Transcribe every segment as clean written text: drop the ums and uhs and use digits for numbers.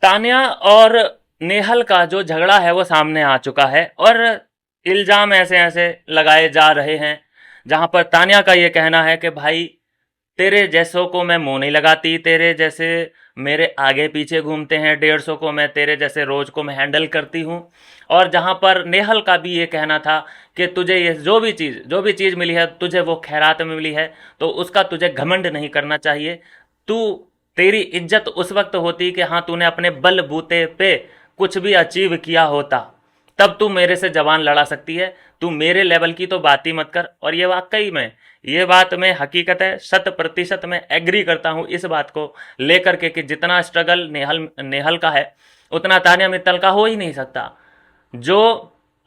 तान्या और नेहल का जो झगड़ा है वो सामने आ चुका है और इल्जाम ऐसे ऐसे लगाए जा रहे हैं, जहां पर तान्या का ये कहना है कि भाई तेरे जैसों को मैं मुंह नहीं लगाती, तेरे जैसे मेरे आगे पीछे घूमते हैं, 150 को मैं तेरे जैसे रोज को मैं हैंडल करती हूँ। और जहां पर नेहल का भी ये कहना था कि तुझे ये जो भी चीज़ मिली है तुझे वो खैरात में मिली है, तो उसका तुझे घमंड नहीं करना चाहिए। तू तेरी इज्जत उस वक्त होती कि हाँ तूने अपने बल बूते पे कुछ भी अचीव किया होता, तब तू मेरे से जवान लड़ा सकती है। तू मेरे लेवल की तो बात ही मत कर। और ये वाकई में ये बात में हकीकत है, 100% मैं एग्री करता हूँ इस बात को लेकर के कि जितना स्ट्रगल नेहल नेहल का है उतना तान्या मित्तल का हो ही नहीं सकता। जो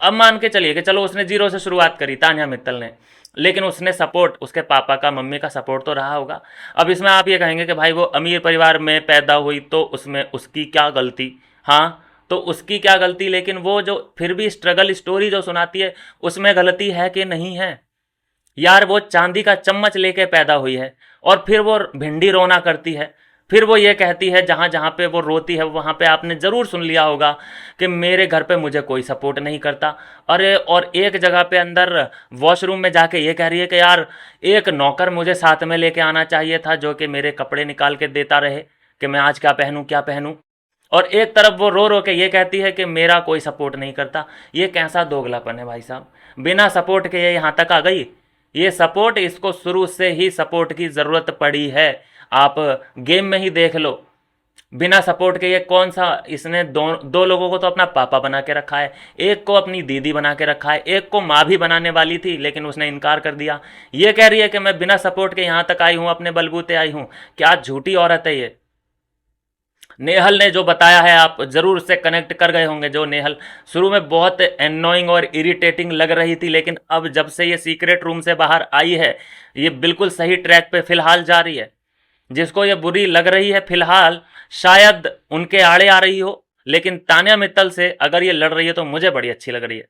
अब मान के चलिए कि चलो उसने जीरो से शुरुआत करी तान्या मित्तल ने, लेकिन उसने सपोर्ट उसके पापा का मम्मी का सपोर्ट तो रहा होगा। अब इसमें आप ये कहेंगे कि भाई वो अमीर परिवार में पैदा हुई तो उसमें उसकी क्या गलती। हाँ, तो उसकी क्या गलती, लेकिन वो जो फिर भी स्ट्रगल स्टोरी जो सुनाती है उसमें गलती है कि नहीं है। यार वो चांदी का चम्मच लेके पैदा हुई है और फिर वो भिंडी रोना करती है। फिर वो ये कहती है, जहाँ जहाँ पे वो रोती है वहाँ पे आपने ज़रूर सुन लिया होगा कि मेरे घर पे मुझे कोई सपोर्ट नहीं करता। अरे और एक जगह पे अंदर वॉशरूम में जाके ये कह रही है कि यार एक नौकर मुझे साथ में लेके आना चाहिए था जो कि मेरे कपड़े निकाल के देता रहे कि मैं आज क्या पहनूं क्या पहनूं। और एक तरफ वो रो रो के ये कहती है कि मेरा कोई सपोर्ट नहीं करता। ये कैसा दोगलापन है भाई साहब, बिना सपोर्ट के ये यहाँ तक आ गई। ये सपोर्ट, इसको शुरू से ही सपोर्ट की ज़रूरत पड़ी है। आप गेम में ही देख लो, बिना सपोर्ट के ये कौन सा, इसने दो दो लोगों को तो अपना पापा बना के रखा है, एक को अपनी दीदी बना के रखा है, एक को माँ भी बनाने वाली थी लेकिन उसने इनकार कर दिया। ये कह रही है कि मैं बिना सपोर्ट के यहाँ तक आई हूँ, अपने बलबूते आई हूँ। क्या झूठी औरत है ये। नेहल ने जो बताया है आप ज़रूर उससे कनेक्ट कर गए होंगे। जो नेहल शुरू में बहुत एनोइंग और इरिटेटिंग लग रही थी, लेकिन अब जब से ये सीक्रेट रूम से बाहर आई है ये बिल्कुल सही ट्रैक पे फिलहाल जा रही है। जिसको ये बुरी लग रही है फिलहाल शायद उनके आड़े आ रही हो, लेकिन तान्या मित्तल से अगर ये लड़ रही है तो मुझे बड़ी अच्छी लग रही है।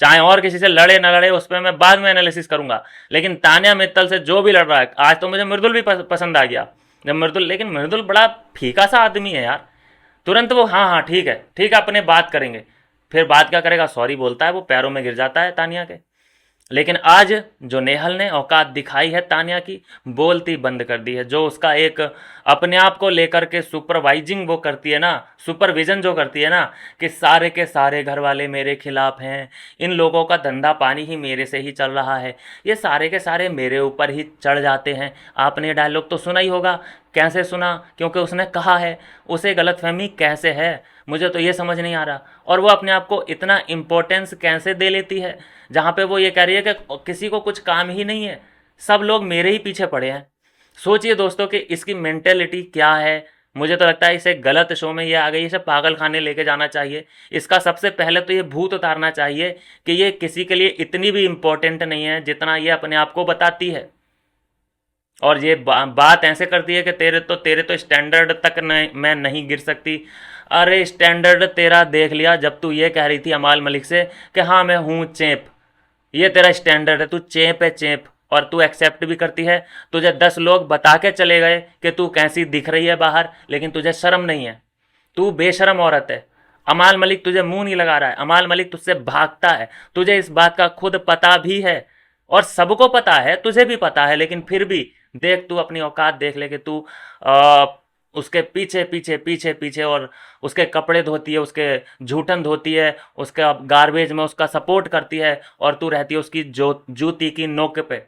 चाहे और किसी से लड़े ना लड़े उस पर मैं बाद में एनालिसिस करूंगा, लेकिन तान्या मित्तल से जो भी लड़ रहा है, आज तो मुझे मृदुल भी पसंद आ गया। जब मृदुल, लेकिन मृदुल बड़ा फीका सा आदमी है यार। तुरंत वो हाँ हाँ ठीक है ठीक है अपने बात करेंगे, फिर बात क्या करेगा, सॉरी बोलता है, वो पैरों में गिर जाता है तान्या के। लेकिन आज जो नेहल ने औकात दिखाई है तान्या की, बोलती बंद कर दी है। जो उसका एक अपने आप को लेकर के सुपरवाइजिंग वो करती है ना, सुपरविजन जो करती है ना, कि सारे के सारे घर वाले मेरे खिलाफ हैं, इन लोगों का धंधा पानी ही मेरे से ही चल रहा है, ये सारे के सारे मेरे ऊपर ही चढ़ जाते हैं। आपने डायलॉग तो सुना ही होगा। कैसे सुना, क्योंकि उसने कहा है। उसे गलतफहमी कैसे है, मुझे तो ये समझ नहीं आ रहा। और वो अपने आप को इतना इम्पोर्टेंस कैसे दे लेती है, जहाँ पे वो ये कह रही है कि किसी को कुछ काम ही नहीं है, सब लोग मेरे ही पीछे पड़े हैं। सोचिए दोस्तों कि इसकी मेंटेलिटी क्या है। मुझे तो लगता है इसे गलत शो में ये आ गई, इसे पागल खाने लेके जाना चाहिए। इसका सबसे पहले तो ये भूत उतारना चाहिए कि ये किसी के लिए इतनी भी इम्पोर्टेंट नहीं है जितना ये अपने आप को बताती है। और ये बात ऐसे करती है कि तेरे तो स्टैंडर्ड तक मैं नहीं गिर सकती। अरे स्टैंडर्ड तेरा देख लिया जब तू ये कह रही थी अमाल मलिक से कि हाँ मैं हूँ चेप। ये तेरा स्टैंडर्ड है, तू चेप है चेप। और तू एक्सेप्ट भी करती है। तुझे 10 लोग बता के चले गए कि तू कैसी दिख रही है बाहर, लेकिन तुझे शर्म नहीं है। तू बेशरम औरत है। अमाल मलिक तुझे मुंह नहीं लगा रहा है, अमाल मलिक तुझसे भागता है, तुझे इस बात का खुद पता भी है और सबको पता है, तुझे भी पता है, लेकिन फिर भी देख, तू अपनी औकात देख ले कि तू उसके पीछे पीछे पीछे पीछे और उसके कपड़े धोती है, उसके झूठन धोती है, उसका गार्बेज में उसका सपोर्ट करती है, और तू रहती है उसकी जूती की नोक पे।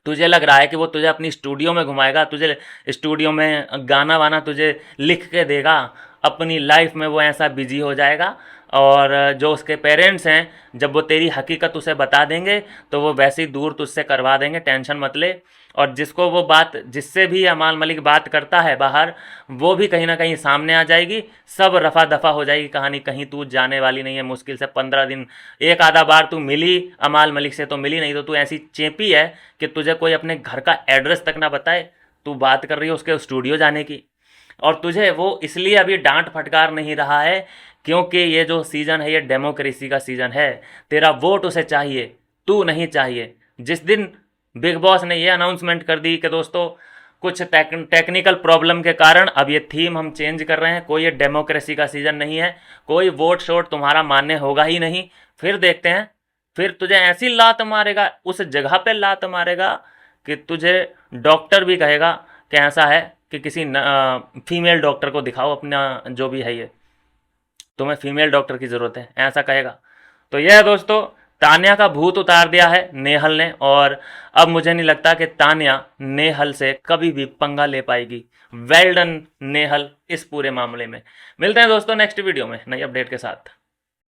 तुझे लग रहा है कि वो तुझे अपनी स्टूडियो में घुमाएगा, तुझे स्टूडियो में गाना वाना तुझे लिख के देगा, अपनी लाइफ में वो ऐसा बिजी हो जाएगा। और जो उसके पेरेंट्स हैं, जब वो तेरी हकीकत उसे बता देंगे तो वो वैसे ही दूर तुझसे करवा देंगे, टेंशन मत ले। और जिसको वो बात, जिससे भी अमाल मलिक बात करता है बाहर, वो भी कहीं ना कहीं सामने आ जाएगी, सब रफा दफा हो जाएगी कहानी। कहीं तू जाने वाली नहीं है, मुश्किल से 15 दिन। एक आधा बार तू मिली अमाल मलिक से तो मिली, नहीं तो तू ऐसी चेपी है कि तुझे कोई अपने घर का एड्रेस तक ना बताए। तू बात कर रही है उसके स्टूडियो जाने की। और तुझे वो इसलिए अभी डांट फटकार नहीं रहा है क्योंकि ये जो सीज़न है ये डेमोक्रेसी का सीज़न है। तेरा वोट उसे चाहिए, तू नहीं चाहिए। जिस दिन बिग बॉस ने ये अनाउंसमेंट कर दी कि दोस्तों कुछ टेक्निकल प्रॉब्लम के कारण अब ये थीम हम चेंज कर रहे हैं। कोई ये डेमोक्रेसी का सीजन नहीं है, कोई वोट शोट तुम्हारा मान्य होगा ही नहीं। फिर देखते हैं, फिर तुझे ऐसी लात मारेगा, उस जगह पे लात मारेगा कि तुझे डॉक्टर भी कहेगा कि ऐसा है कि किसी फीमेल डॉक्टर को दिखाओ, अपना जो भी है ये, तुम्हें फीमेल डॉक्टर की ज़रूरत है, ऐसा कहेगा। तो यह है दोस्तों, तान्या का भूत उतार दिया है नेहल ने, और अब मुझे नहीं लगता कि तान्या नेहल से कभी भी पंगा ले पाएगी। वेल डन नेहल इस पूरे मामले में। मिलते हैं दोस्तों नेक्स्ट वीडियो में नई अपडेट के साथ।